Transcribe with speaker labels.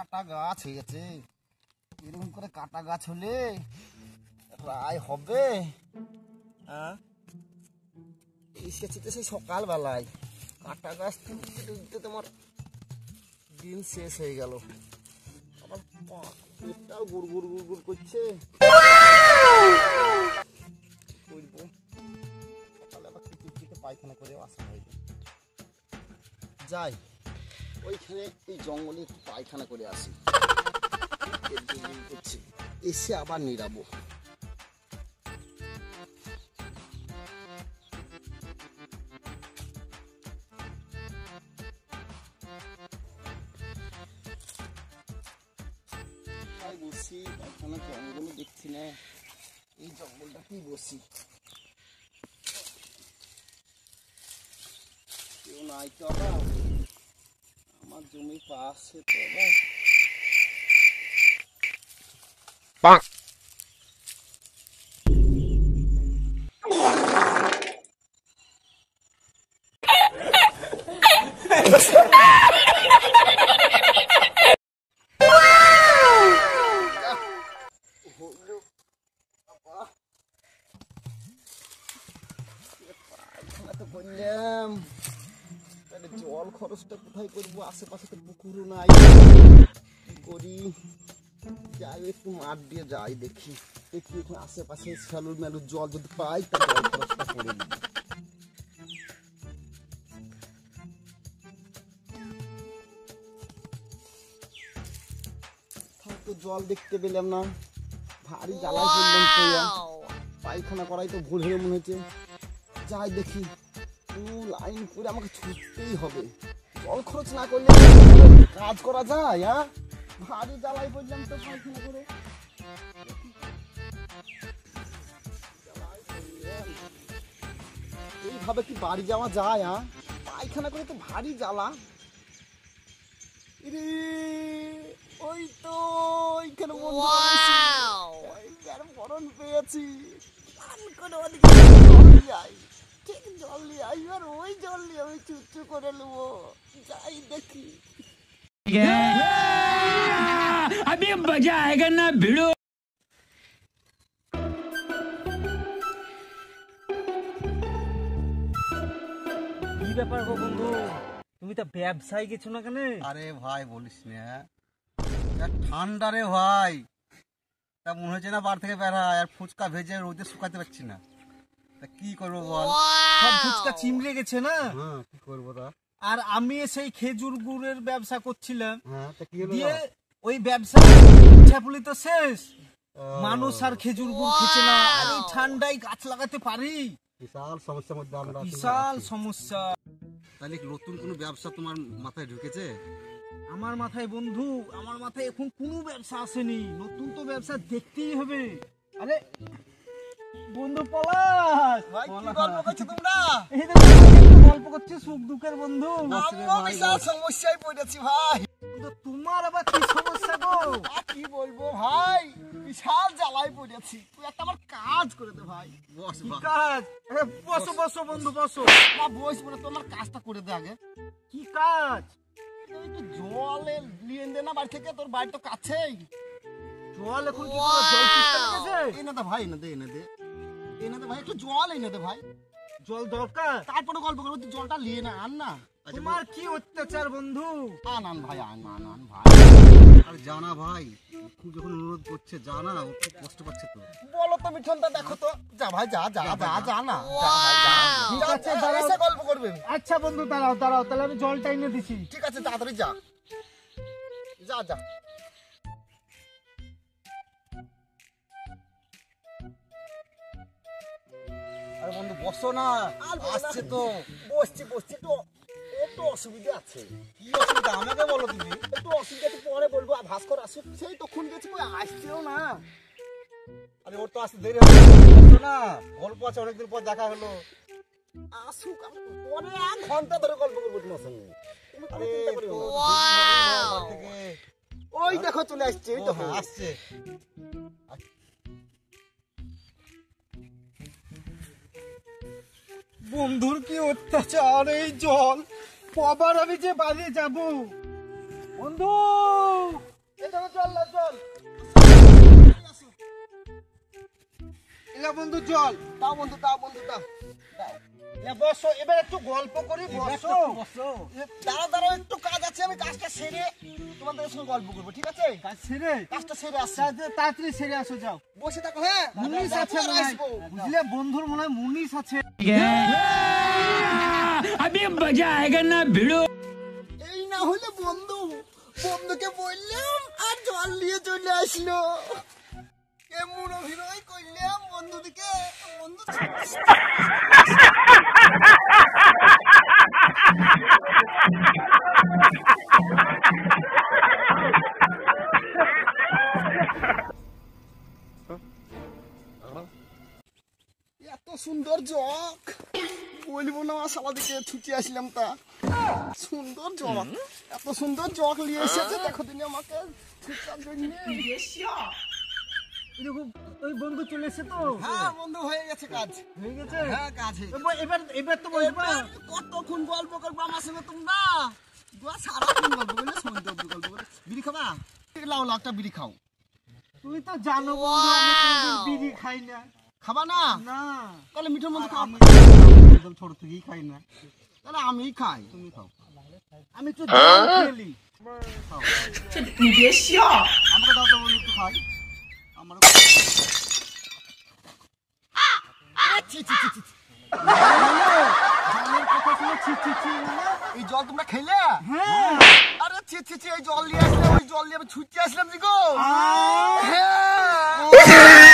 Speaker 1: কাটা গাছ হয়ে গেছে। এরকম করে কাটা গাছ হলে রায় হবে? হ্যাঁ, এসেছি তো সেই সকালবেলায়, কাটা গাছ তুলতে তুলতে তোমার দিন শেষ হয়ে গেল। আমার পেটটাও গুড় গুড় গুড় গুড় করছে। করবো সকালে আবার কিছু পায়খানা করে আসা হয়নি। যাই ওইখানে এই জঙ্গলে একটু পায়খানা করে আসি, এসে আবার নিরাবো। বসি পায়খানা, জঙ্গলে দেখছি না, এই জঙ্গলটাতেই বসি। কেউ নাই তো আবার, আমার জমির পাশে তো আবার। বললাম জল খরচটা কোথায় করবো? আশেপাশে তো পুকুরও নাই, কি করি? যাই একটু মাঠ দিয়ে যাই, দেখি দেখি এখন আশেপাশে স্যালুর ম্যালুর জল যদি পাই তা জল খরচটা করে দিই। তো জল দেখতে পেলাম না, ভারী জ্বালায় পড়লাম তো, পায়খানা করাই তো ভুল হয়ে মনে হচ্ছে। যাই দেখি, লাইন করে আমাকে ছুটতেই হবে, জল খরচ না করলে কাজ করা যায়? হ্যাঁ, ভারী জ্বালায় পড়লাম তো পায়খানা করে। এইভাবে কি বাড়ি যাওয়া যায়? হ্যাঁ, পায়খানা করে তো ভারী জ্বালা। ওই তো ওইখানে মরণ পেয়েছি, ঠিক জল নিয়ে আসবার, ওই জল নিয়ে আমি চুচু করে নেবো। যাই দেখি।
Speaker 2: अभी मजा आएगा ना भिड़ो।
Speaker 3: কি ব্যাপার গো বন্ধু, তুমি তো ব্যবসায় গেছো না কেন?
Speaker 1: আরে ভাই বলিস না, ঠান্ডা রে ভাই, তা মনে হচ্ছে না বার থেকে বেড়া, আর ফুচকা ভেজে রোদে শুকাতে পারছি না, তা কি করবো বল?
Speaker 3: সব ফুচকা চিমড়ে গেছে না?
Speaker 1: হ্যাঁ, কি করবো তা?
Speaker 3: আর আমি সেই খেজুর গুড়ের ব্যবসা করছিলাম,
Speaker 1: হ্যাঁ, তা কি হলো?
Speaker 3: দিয়ে ওই ব্যবসা ছাপুলি তো শেষ, মানুষ আর খেজুর গুড় খেছে না। আর এই ঠান্ডায় গাছ লাগাতে পারি?
Speaker 1: বিশাল সমস্যার মধ্যে আমরা,
Speaker 3: বিশাল সমস্যা।
Speaker 1: তাহলে নতুন কোনো ব্যবসা তোমার মাথায় ঢুকেছে?
Speaker 3: আমার মাথায় বন্ধু, আমার মাথায় এখন কোনো ব্যবসা আসেনি, নতুন তো ব্যবসা দেখতেই হবে। আরে বন্ধু পলাশ,
Speaker 1: ভাই কি গল্প করছো তোমরা?
Speaker 3: এই দেখো গল্প করছি সুখ দুঃখের বন্ধু।
Speaker 1: আমিও বিশাল সমস্যায় পড়েছি ভাই।
Speaker 3: কিন্তু তোমার আবার কি সমস্যা গো?
Speaker 1: কি বলবো ভাই, বিশাল জ্বালায় পড়েছি। তুই একটা আমার কাজ করে দে ভাই। বস
Speaker 3: কি কাজ? বসো বসো বন্ধু বসো।
Speaker 1: না বসবো না, তোমার কাজটা করে দে আগে।
Speaker 3: কি কাজ?
Speaker 1: একটু জল নিয়ে দে না বাড়ি থেকে, তোর বাড়ি তো কাছেই।
Speaker 3: জল এখন কি করে? জল কিস্তা লেগেছে?
Speaker 1: এনে দে ভাই, এনে দে, এনে দে, এনে দে ভাই, একটু জল এনে দে ভাই।
Speaker 3: জল দরকার?
Speaker 1: তারপরে গল্প করবো, তুই জলটা নিয়ে না, আন না।
Speaker 3: তোমার কি অত্যাচার বন্ধু?
Speaker 1: আন আন ভাই, আন আন আন ভাই। আরে জানা ভাই, খুব যখন অনুরোধ করছে জানা, ও খুব কষ্ট পাচ্ছে তো। বলো তো মিঠনটা দেখো তো, যা ভাই যা যা যা যা না, যা ভাই যা।
Speaker 3: ঠিক আছে,
Speaker 1: এসে গল্প করবেন।
Speaker 3: আচ্ছা বন্ধু দাঁড়াও দাঁড়াও, তাহলে আমি জলটা এনে দিছি।
Speaker 1: ঠিক আছে, তাড়াতাড়ি যা যা যা। আরে বন্ধু বসো না, আসছে তো। বসছি বসছি, একটু একটু অসুবিধা আছে। কি অসুবিধা আমাকে বলো তুমি। একটু অসুবিধা একটু পরে বলবো। আর ভাস্কর আসুক, সেই তখন গেছি, কই আসছেও না। আরে ওর তো আসতে দেরি হবে, বসো না, গল্প আছে, অনেকদিন পর দেখা হলো। আসুক, পরে 1 ঘন্টা ধরে গল্প করবো তোমার সঙ্গে। আরে ওই দেখো চলে আসছে, এই তো আসছে।
Speaker 3: বন্ধুর কি অত্যাচার, এই জল, আবার আমি যে বাড়ি যাব। বন্ধু জল না জল এলা বন্ধু জল
Speaker 1: দাও বন্ধু দাও বন্ধু দাও
Speaker 3: বসো এবার একটু গল্প করি বসো
Speaker 1: দাঁড়াও দাঁড়াও একটু কাজ আছে আমি কাজটা সেরে তোমাদের সঙ্গে গল্প করবো ঠিক আছে
Speaker 3: কাজ সেরে
Speaker 1: কাজটা সেরে আসছি
Speaker 3: তাড়াতাড়ি সেরে আসো যাও
Speaker 1: বসে থাকো হ্যাঁ
Speaker 3: মুনিশ আছে
Speaker 1: পরে
Speaker 3: মনে হয়।
Speaker 1: আসবো।
Speaker 3: বুঝলে বন্ধুর মনে হয় মুনিশ আছে
Speaker 2: अभी मजा आएगा ना भिड़ो
Speaker 1: এই না হলে বন্ধু বন্ধুকে বললাম আর জল নিয়ে চলে আসলো কেমন অভিনয় করলাম বন্ধুদিকে বন্ধু এত সুন্দর জগ বলবো না সালাদিকে ছুটি আসলাম তা সুন্দর জগ এত সুন্দর জগ নিয়ে এসেছে দেখো তিনি আমাকে ছুটার জন্য
Speaker 3: এরকম ওই বন্ধু চলে এসে তো
Speaker 1: হ্যাঁ বন্ধু হয়ে গেছে কাজ
Speaker 3: হয়ে গেছে
Speaker 1: হ্যাঁ কাজ হয়ে গেছে।
Speaker 3: এবার এবার তো বলবা
Speaker 1: এবার কতক্ষণ গল্প করবো আমার সঙ্গে তোমরা সারাক্ষণ গল্প করলে সন্ধ্যে অব্দি গল্প করে বিড়ি খাবা লাও লাও একটা বিড়ি খাও
Speaker 3: তুই তো জানো বন্ধু আমি কোনোদিন বিড়ি খাই না
Speaker 1: খাবা না
Speaker 3: না
Speaker 1: তাহলে মিঠের মধ্যে খাও
Speaker 3: একদম ছোট থেকেই খাই না
Speaker 1: তাহলে আমি খাই তুমি খাও
Speaker 3: আমি তো জল খেলি
Speaker 1: আমাকে দাও তো বন্ধু একটু খাই আমার ছি ছি ছি ছি
Speaker 3: জলের কথা শুনে ছি ছি ছি মানে
Speaker 1: এই জল তোমরা খেলে
Speaker 3: হ্যাঁ
Speaker 1: আরে ছি ছি ছি এই জল নিয়ে আসলে ওই জল নিয়ে আমি ছুটতে আসলাম জিগো
Speaker 3: আহ!
Speaker 1: হ্যাঁ